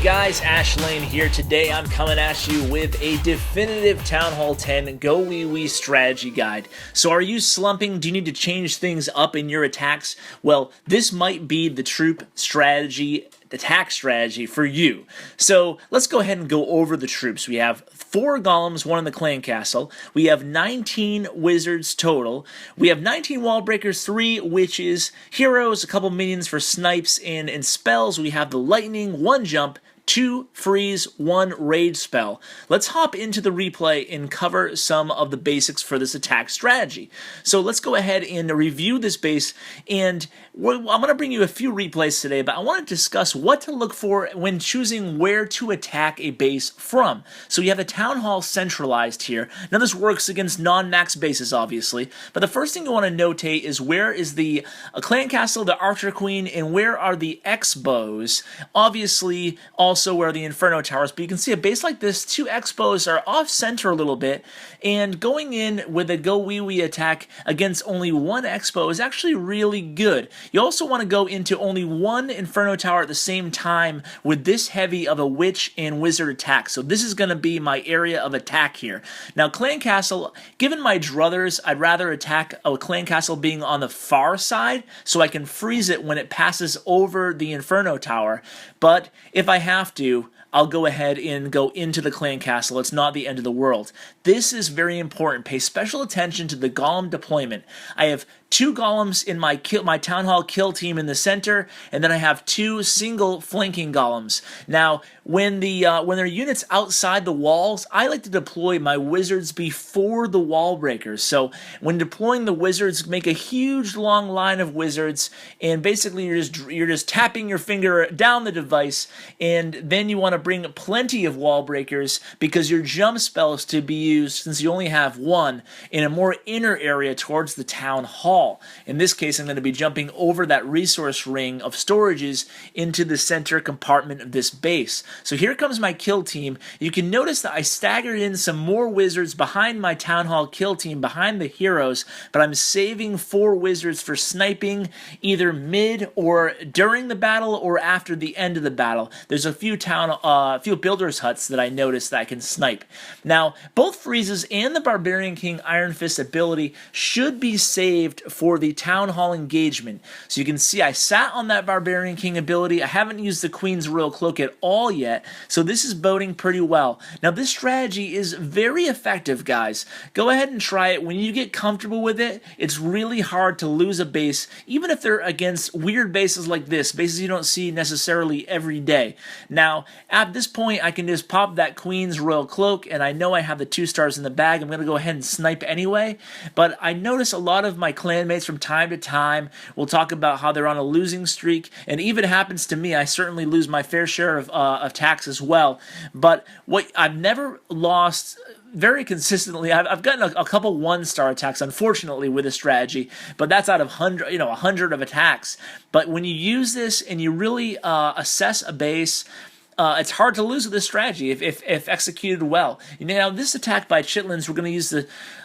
guys, Ash Lane here. Today I'm coming at you with a definitive Town Hall 10 GoWiWi strategy guide. So are you slumping? Do you need to change things up in your attacks? Well, this might be the troop strategy, attack strategy for you. So let's go ahead and go over the troops. We have 4 golems, 1 in the clan castle. We have 19 wizards total. We have 19 wall breakers, 3 witches, heroes, a couple minions for snipes, and in spells we have the lightning, 1 jump, 2 freeze, 1 rage spell. Let's hop into the replay and cover some of the basics for this attack strategy. So let's go ahead and review this base, and I'm going to bring you a few replays today, but I want to discuss what to look for when choosing where to attack a base from. So you have the Town Hall centralized here. Now this works against non-max bases, obviously, but the first thing you want to notate is where is the clan castle, the archer queen, and where are the X-bows. Obviously, also where are the Inferno towers, but you can see a base like this, 2 X-bows are off-center a little bit, and going in with a GoWiWi attack against only 1 X-bow is actually really good. You also want to go into only 1 Inferno tower at the same time with this heavy of a witch and wizard attack, so this is going to be my area of attack here. Now clan castle, given my druthers, I'd rather attack a clan castle being on the far side so I can freeze it when it passes over the Inferno tower, but if I have to, I'll go ahead and go into the clan castle. It's not the end of the world. This is very important. Pay special attention to the Golem Deployment. I have 2 golems in my Town Hall kill team in the center, and then I have 2 single flanking golems. Now, when there are units outside the walls, I like to deploy my wizards before the wall breakers. So when deploying the wizards, make a huge long line of wizards, and basically you're just tapping your finger down the device, and then you want to bring plenty of wall breakers because your jump spell is to be used, since you only have 1, in a more inner area towards the Town Hall. In this case, I'm going to be jumping over that resource ring of storages into the center compartment of this base. So here comes my kill team. You can notice that I staggered in some more wizards behind my Town Hall kill team, behind the heroes, but I'm saving 4 wizards for sniping either mid or during the battle or after the end of the battle. There's a few builders' huts that I noticed that I can snipe. Now, both freezes and the Barbarian King Iron Fist ability should be saved for the Town Hall engagement. So you can see I sat on that Barbarian King ability. I haven't used the Queen's Royal Cloak at all yet, so this is boding pretty well. Now this strategy is very effective, guys. Go ahead and try it. When you get comfortable with it, it's really hard to lose a base, even if they're against weird bases like this, bases you don't see necessarily every day. Now, at this point, I can just pop that Queen's Royal Cloak, and I know I have the 2 stars in the bag. I'm going to go ahead and snipe anyway, but I notice a lot of my clan mates from time to time will talk about how they're on a losing streak, and even happens to me. I certainly lose my fair share of attacks as well, but what I've never lost very consistently. I've gotten a couple 1-star attacks, unfortunately, with this strategy, but that's out of 100 of attacks. But when you use this and you really assess a base, it's hard to lose with this strategy if executed well. Now, this attack by Chitlins, we're going to use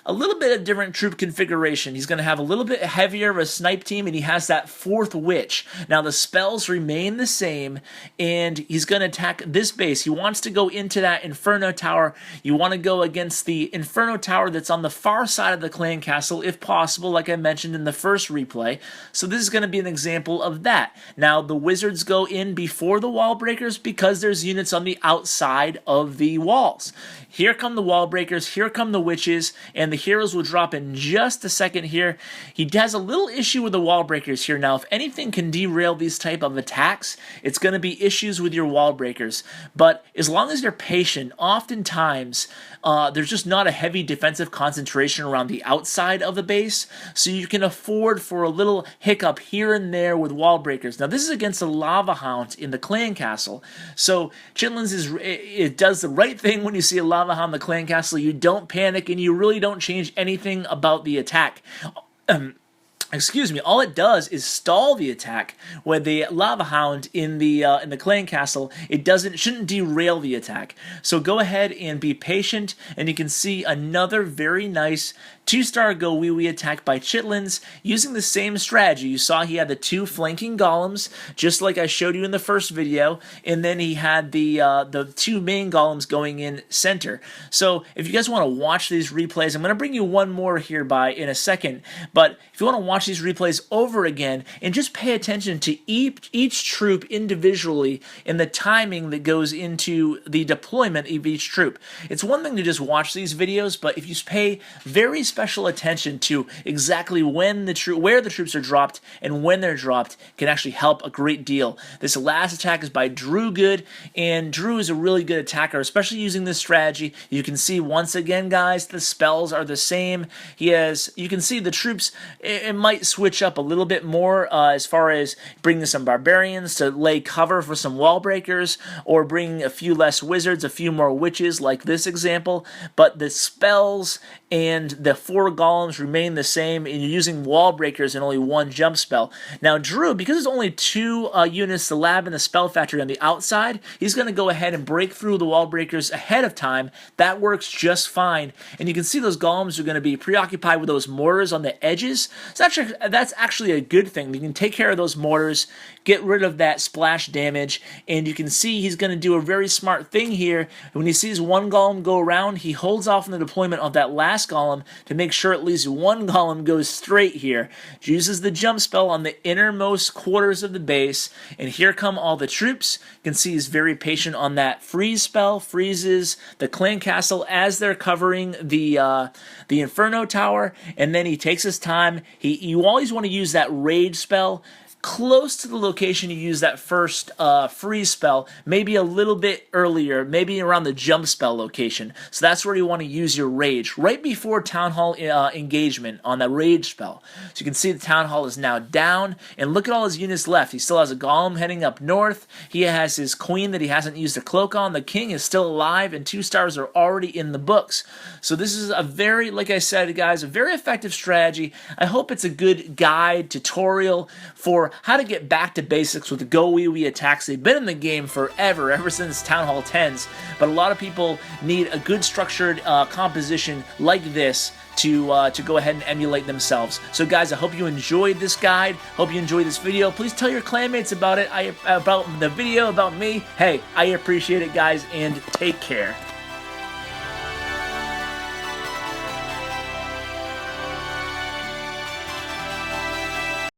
a little bit of different troop configuration. He's going to have a little bit heavier of a snipe team, and he has that 4th witch. Now, the spells remain the same, and he's going to attack this base. He wants to go into that Inferno tower. You want to go against the Inferno tower that's on the far side of the clan castle, if possible, like I mentioned in the first replay. So this is going to be an example of that. Now, the wizards go in before the wall breakers because there's units on the outside of the walls. Here come the wall breakers, here come the witches, and the heroes will drop in just a second here. He has a little issue with the wall breakers here. Now, if anything can derail these type of attacks, it's going to be issues with your wall breakers. But as long as you're patient, oftentimes there's just not a heavy defensive concentration around the outside of the base, so you can afford for a little hiccup here and there with wall breakers. Now, this is against a Lava Hound in the clan castle, so Chitlins it does the right thing when you see a Lava Hound in the clan castle. You don't panic, and you really don't change anything about the attack. excuse me, all it does is stall the attack. When the lava hound in the clan castle, it shouldn't derail the attack. So go ahead and be patient, and you can see another very nice 2-star GoWiWi attack by Chitlins using the same strategy. You saw he had the 2 flanking golems, just like I showed you in the first video, and then he had the 2 main golems going in center. So if you guys want to watch these replays, I'm going to bring you one more here in a second, but if you want to watch these replays over again and just pay attention to each troop individually and the timing that goes into the deployment of each troop. It's one thing to just watch these videos, but if you pay very special attention to exactly when where the troops are dropped and when they're dropped, can actually help a great deal. This last attack is by Drew Good, and Drew is a really good attacker, especially using this strategy. You can see once again, guys, the spells are the same. You can see the troops, it might switch up a little bit more as far as bringing some barbarians to lay cover for some wall breakers, or bringing a few less wizards, a few more witches, like this example, but the spells and the 4 golems remain the same, and you're using wall breakers and only 1 jump spell. Now Drew, because there's only 2 units, the lab and the spell factory on the outside, he's going to go ahead and break through the wall breakers ahead of time. That works just fine, and you can see those golems are going to be preoccupied with those mortars on the edges. So that's actually a good thing. You can take care of those mortars, get rid of that splash damage, and you can see he's going to do a very smart thing here. When he sees 1 golem go around, he holds off on the deployment of that last golem to make sure at least 1 golem goes straight here. Uses the jump spell on the innermost quarters of the base, and here come all the troops. You can see he's very patient on that freeze spell, freezes the clan castle as they're covering the Inferno Tower, and then he takes his time. You always want to use that rage spell close to the location you use that first freeze spell, maybe a little bit earlier, maybe around the jump spell location. So that's where you want to use your rage, right before Town Hall engagement on the rage spell. So you can see the Town Hall is now down, and look at all his units left. He still has a golem heading up north. He has his queen that he hasn't used a cloak on. The king is still alive, and 2 stars are already in the books. So this is a very, like I said, guys, a very effective strategy. I hope it's a good guide, tutorial for how to get back to basics with the GoWiWi attacks. They've been in the game forever, ever since Town Hall 10s, but a lot of people need a good structured composition like this to go ahead and emulate themselves. So guys, I hope you enjoyed this guide. Hope you enjoyed this video. Please tell your clanmates about it, about the video, about me. Hey, I appreciate it, guys, and take care.